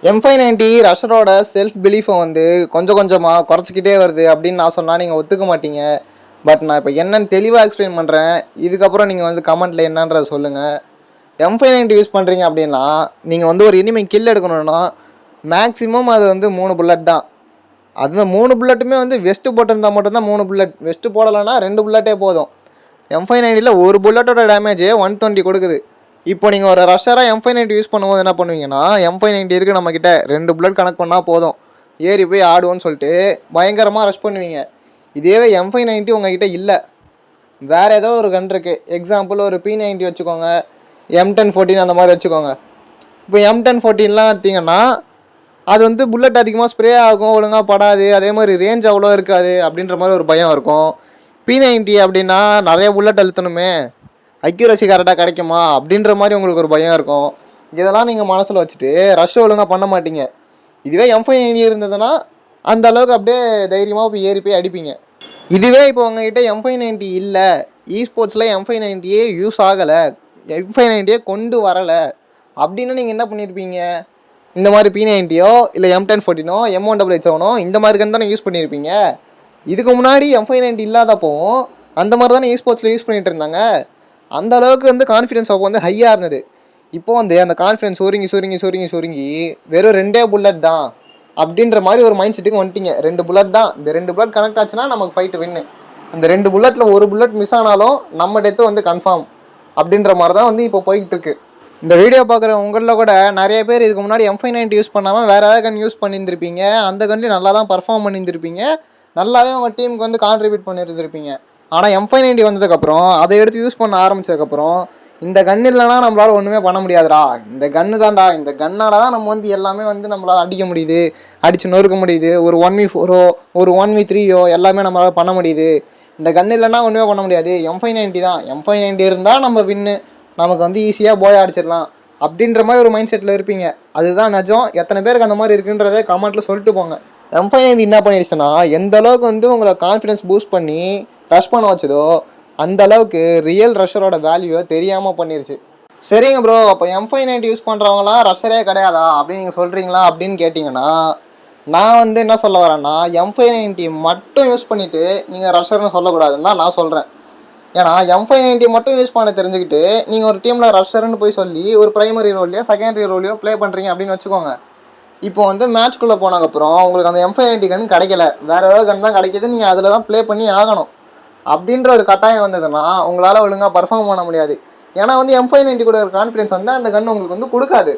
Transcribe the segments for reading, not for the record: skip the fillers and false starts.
M590 ரஷரோட self பிலீஃபை வந்து கொஞ்சம் கொஞ்சமாக குறைச்சிக்கிட்டே வருது அப்படின்னு நான் சொன்னால் நீங்கள் ஒத்துக்க மாட்டீங்க. பட் நான் இப்போ என்னன்னு தெளிவாக எக்ஸ்பிளைன் பண்ணுறேன். இதுக்கப்புறம் நீங்கள் வந்து கமெண்ட்டில் என்னன்றதை சொல்லுங்கள். M590 யூஸ் பண்ணுறீங்க அப்படின்னா நீங்கள் வந்து ஒரு எனிமி கில் எடுக்கணும்னா மேக்ஸிமம் அது வந்து 3 புல்லட் தான். அது 3 புல்லட்டுமே வந்து வெஸ்ட்டு போட்டிருந்தால் மட்டும்தான் 3 புல்லட். வெஸ்ட்டு போடலைன்னா 2 புல்லட்டே போதும். M590ல் ஒரு புல்லட்டோட டேமேஜே 120 கொடுக்குது. இப்போ நீங்கள் ஒரு ரஷ்ஷராக M590 யூஸ் பண்ணும்போது என்ன பண்ணுவீங்கன்னா, M590 இருக்குது நம்மக்கிட்ட 2 புல்லட் கனெக்ட் பண்ணால் போதும், ஏறி போய் ஆடுவோன்னு சொல்லிட்டு பயங்கரமாக ரஷ் பண்ணுவீங்க. இதேவே M590 உங்ககிட்ட இல்லை, வேறு ஏதோ ஒரு கன் இருக்குது. எக்ஸாம்பிள் ஒரு P90 வச்சுக்கோங்க, M1014 அந்த மாதிரி வச்சுக்கோங்க. இப்போ M1014லாம் எடுத்திங்கன்னா அது வந்து புல்லட் அதிகமாக ஸ்ப்ரே ஆகும், ஒழுங்காக படாது, அதே மாதிரி ரேஞ்ச் அவ்வளோ இருக்காது அப்படின்ற மாதிரி ஒரு பயம் இருக்கும். P90 அப்படின்னா நிறைய புல்லட் அழுத்தணுமே, அக்யூரசி கரெக்டாக கிடைக்குமா அப்படின்ற மாதிரி உங்களுக்கு ஒரு பயம் இருக்கும். இதெல்லாம் நீங்கள் மனசில் வச்சுட்டு ரஷ் ஒழுங்காக பண்ண மாட்டீங்க. இதுவே M590 இருந்ததுன்னா அந்த அளவுக்கு அப்படியே தைரியமாக போய் ஏறி போய் அடிப்பீங்க. இதுவே இப்போ உங்ககிட்ட M590 இல்லை, ஸ்போர்ட்ஸில் M590 யூஸ் ஆகலை, M590 கொண்டு வரலை அப்படின்னா நீங்கள் என்ன பண்ணியிருப்பீங்க? இந்த மாதிரி P90 இல்லை M1014 M188 இந்த மாதிரி கன் தானே யூஸ் பண்ணியிருப்பீங்க. இதுக்கு முன்னாடி M590 இல்லாதப்போ அந்த மாதிரி தானே ஸ்போர்ட்ஸில் யூஸ் பண்ணிகிட்டு இருந்தாங்க. அந்த அளவுக்கு வந்து கான்ஃபிடன்ஸ் அப்போ வந்து ஹையாக இருந்தது. இப்போ வந்து அந்த கான்ஃபிடன்ஸ் சுருங்கி வெறும் 2 புல்லட் தான் அப்படின்ற மாதிரி ஒரு மைண்ட் செட்டுக்கு வந்துட்டீங்க. 2 புல்லட் தான், இந்த 2 புல்லட் கனெக்ட் ஆச்சுன்னா நமக்கு ஃபைட்டு வின்னு. அந்த 2 புல்லட்டில் ஒரு புல்லட் மிஸ் ஆனாலும் நம்ம டெத்து வந்து கன்ஃபார்ம் அப்படின்ற மாதிரி தான் வந்து இப்போ போய்கிட்டு இருக்கு. இந்த வீடியோ பார்க்குற உங்களில் கூட நிறைய பேர் இதுக்கு முன்னாடி M590 யூஸ் பண்ணாமல் வேறு ஏதாவது கன் யூஸ் பண்ணியிருந்திருப்பீங்க. அந்த கன்லேயும் நல்லா தான் பர்ஃபார்ம் பண்ணியிருந்திருப்பீங்க, நல்லாவே உங்கள் டீமுக்கு வந்து கான்ட்ரிபியூட் பண்ணியிருந்திருப்பீங்க. ஆனால் M590 வந்ததுக்கப்புறம் அதை எடுத்து யூஸ் பண்ண ஆரம்பித்ததுக்கப்புறம் இந்த கன் இல்லைனா நம்மளால் ஒன்றுமே பண்ண முடியாதுடா, இந்த கன்று தான்டா, இந்த கன்னால் தான் நம்ம வந்து எல்லாமே வந்து நம்மளால் அடிக்க முடியுது, அடித்து நொறுக்க முடியுது, ஒரு 1v4 ஒரு 1v3 எல்லாமே நம்மளால் பண்ண முடியுது, இந்த கன் இல்லைனா ஒன்றுமே பண்ண முடியாது, M590 தான், M590 இருந்தால் நம்ம வின்னு, நமக்கு வந்து ஈஸியாக போய் அடிச்சிடலாம் அப்படின்ற மாதிரி ஒரு மைண்ட் செட்டில் இருப்பீங்க. அதுதான் நிஜம். எத்தனை பேருக்கு அந்த மாதிரி இருக்குன்றதை கமெண்ட்டில் சொல்லிட்டு போங்க. M590 என்ன பண்ணிடுச்சுன்னா, எந்த அளவுக்கு வந்து உங்களை கான்ஃபிடன்ஸ் பூஸ்ட் பண்ணி ரஷ் பண்ண வச்சதோ அந்த அளவுக்கு ரியல் ரஷ்ஷரோட வேல்யூவை தெரியாமல் பண்ணிருச்சு. சரிங்க ப்ரோ, அப்போ M590 யூஸ் பண்ணுறவங்களாம் ரஷ்ஷரே கிடையாதா அப்படின்னு நீங்கள் சொல்கிறீங்களா அப்படின்னு கேட்டிங்கன்னா, நான் வந்து என்ன சொல்ல வரேன்னா, M590 மட்டும் யூஸ் பண்ணிவிட்டு நீங்கள் ரஷ்ஷர்னு சொல்லக்கூடாதுன்னு தான் நான் சொல்கிறேன். ஏன்னா M590 மட்டும் யூஸ் பண்ண தெரிஞ்சுக்கிட்டு நீங்கள் ஒரு டீமில் ரஷ்ஷர்னு போய் சொல்லி ஒரு ப்ரைமரி ரோல்லையோ செகண்டரி ரோல்லையோ ப்ளே பண்ணுறீங்க அப்படின்னு வச்சுக்கோங்க. இப்போ வந்து மேட்ச்குள்ளே போனதுக்கப்புறம் உங்களுக்கு அந்த M590 கன் கிடைக்கல, வேறு ஏதாவது கன் தான் கிடைக்கிது, நீங்கள் அதில் தான் ப்ளே பண்ணி ஆகணும் அப்படின்ற ஒரு கட்டாயம் வந்ததுன்னா உங்களால் ஒழுங்காக பர்ஃபார்ம் பண்ண முடியாது. ஏன்னா வந்து M590 கூட ஒரு கான்ஃபிடன்ஸ் வந்து அந்த கன் உங்களுக்கு வந்து கொடுக்காது.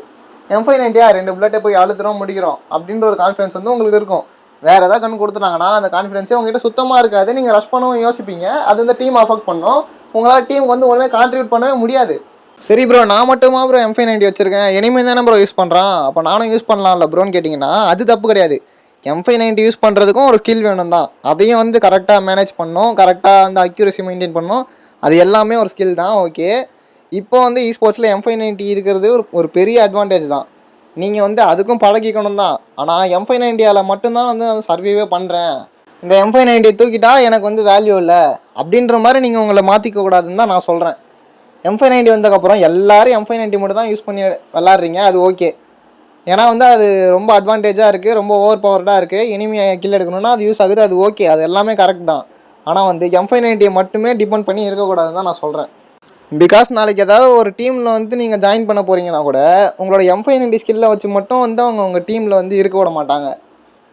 M590 2 புல்லட்டை போய் அழுத்துறோம் முடிக்கிறோம் அப்படின்ற ஒரு கான்ஃபிடன்ஸ் வந்து உங்களுக்கு இருக்கும். வேறு ஏதாவது கண் கொடுத்துட்டாங்கன்னா அந்த கான்ஃபிடன்ஸே உங்ககிட்ட சுத்தமாக இருக்காது, நீங்கள் ரஷ் பண்ணவும் யோசிப்பீங்க, அது வந்து டீம் அஃபெக்ட் பண்ணும், உங்களால் டீமுக்கு வந்து உடனே கான்ட்ரிபியூட் பண்ணவே முடியாது. சரி ப்ரோ, நான் மட்டுமா ப்ரோ M590 வச்சுருக்கேன், இனிமேல் தானே ப்ரோ யூஸ் பண்ணுறான், அப்போ நானும் யூஸ் பண்ணலாம்ல ப்ரோன்னு கேட்டிங்கன்னா அது தப்பு கிடையாது. M590 யூஸ் பண்ணுறதுக்கும் ஒரு ஸ்கில் வேணும் தான், அதையும் வந்து கரெக்டாக மேனேஜ் பண்ணணும், கரெக்டாக அந்த அக்யூரசி மெயின்டைன் பண்ணணும், அது எல்லாமே ஒரு ஸ்கில் தான். ஓகே, இப்போ வந்து ஸ்போர்ட்ஸில் M590 இருக்கிறது ஒரு பெரிய அட்வான்டேஜ் தான். நீங்கள் வந்து அதுக்கும் பழகிக்கணும் தான். ஆனால் M590 மட்டும்தான் வந்து நான் சர்வைவே பண்ணுறேன், இந்த M590 தூக்கிட்டா எனக்கு வந்து வேல்யூ இல்லை அப்படின்ற மாதிரி நீங்கள் உங்களை மாற்றிக்க கூடாதுன்னு தான் நான் சொல்கிறேன். M590 வந்ததுக்கப்புறம் எல்லோரும் M590 மட்டும் தான் யூஸ் பண்ணி விளாட்றீங்க, அது ஓகே. ஏன்னா வந்து அது ரொம்ப அட்வான்டேஜாக இருக்குது, ரொம்ப ஓவர் பவர்டாக இருக்குது, இனிமே கில் எடுக்கணும்னா அது யூஸ் ஆகுது, அது ஓகே, அது எல்லாமே கரெக்ட் தான். ஆனால் வந்து M590 மட்டுமே டிபெண்ட் பண்ணி இருக்கக்கூடாதுன்னு தான் நான் சொல்கிறேன். பிகாஸ் நாளைக்கு ஏதாவது ஒரு டீமில் வந்து நீங்கள் ஜாயின் பண்ண போகிறீங்கன்னா கூட உங்களோட M590 ஸ்கில்லை வச்சு மட்டும் வந்து அவங்க உங்கள் டீமில் வந்து இருக்க விட மாட்டாங்க.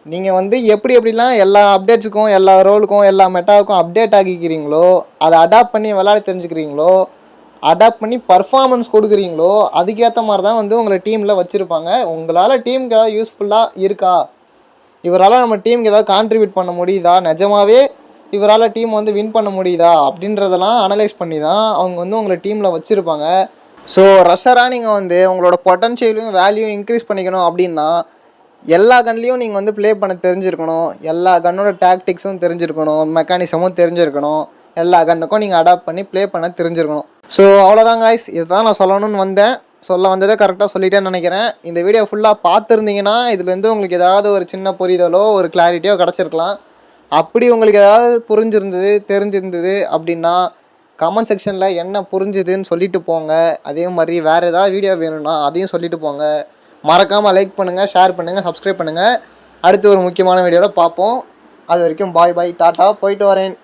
நீங்கள் வந்து எப்படிலாம் எல்லா அப்டேட்ஸுக்கும் எல்லா ரோலுக்கும் எல்லா மெட்டாவுக்கும் அப்டேட் ஆகிக்கிறீங்களோ, அதை அடாப்ட் பண்ணி விளையாட தெரிஞ்சுக்கிறீங்களோ, அடாப்ட் பண்ணி பர்ஃபார்மன்ஸ் கொடுக்குறீங்களோ, அதுக்கேற்ற மாதிரி தான் வந்து உங்களை டீமில் வச்சுருப்பாங்க. உங்களால் டீமுக்கு ஏதாவது யூஸ்ஃபுல்லாக இருக்கா, இவரால் நம்ம டீமுக்கு ஏதாவது கான்ட்ரிபியூட் பண்ண முடியுதா, நிஜமாகவே இவரால் டீம் வந்து வின் பண்ண முடியுதா அப்படின்றதெல்லாம் அனலைஸ் பண்ணி தான் அவங்க வந்து உங்களை டீமில் வச்சுருப்பாங்க. ஸோ ரஷ்ஷராக நீங்கள் வந்து உங்களோட பொட்டன்ஷியலையும் வேல்யூ இன்க்ரீஸ் பண்ணிக்கணும் அப்படின்னா எல்லா கன்லேயும் நீங்கள் வந்து ப்ளே பண்ண தெரிஞ்சிருக்கணும், எல்லா கன்னோட டாக்டிக்ஸும் தெரிஞ்சிருக்கணும், மெக்கானிசமும் தெரிஞ்சிருக்கணும், எல்லா கன்னுக்கும் நீங்கள் அடாப்ட் பண்ணி ப்ளே பண்ண தெரிஞ்சிருக்கணும். ஸோ அவ்வளோதான் காய்ஸ், இதுதான் நான் சொல்லணும்னு வந்தேன். சொல்ல வந்ததை கரெக்டாக சொல்லிட்டேன்னு நினைக்கிறேன். இந்த வீடியோ ஃபுல்லாக பார்த்துருந்தீங்கன்னா இதுலேருந்து உங்களுக்கு ஏதாவது ஒரு சின்ன புரிதலோ ஒரு கிளாரிட்டியோ கிடச்சிருக்கலாம். அப்படி உங்களுக்கு ஏதாவது புரிஞ்சிருந்தது தெரிஞ்சிருந்தது அப்படின்னா கமெண்ட் செக்ஷனில் என்ன புரிஞ்சுதுன்னு சொல்லிட்டு போங்க. அதே மாதிரி வேறு ஏதாவது வீடியோ வேணும்னா அதையும் சொல்லிட்டு போங்க. மறக்காமல் லைக் பண்ணுங்கள், ஷேர் பண்ணுங்கள், சப்ஸ்கிரைப் பண்ணுங்கள். அடுத்து ஒரு முக்கியமான வீடியோவில் பார்ப்போம். அது வரைக்கும் பாய் பாய், டாட்டா, போயிட்டு வரேன்.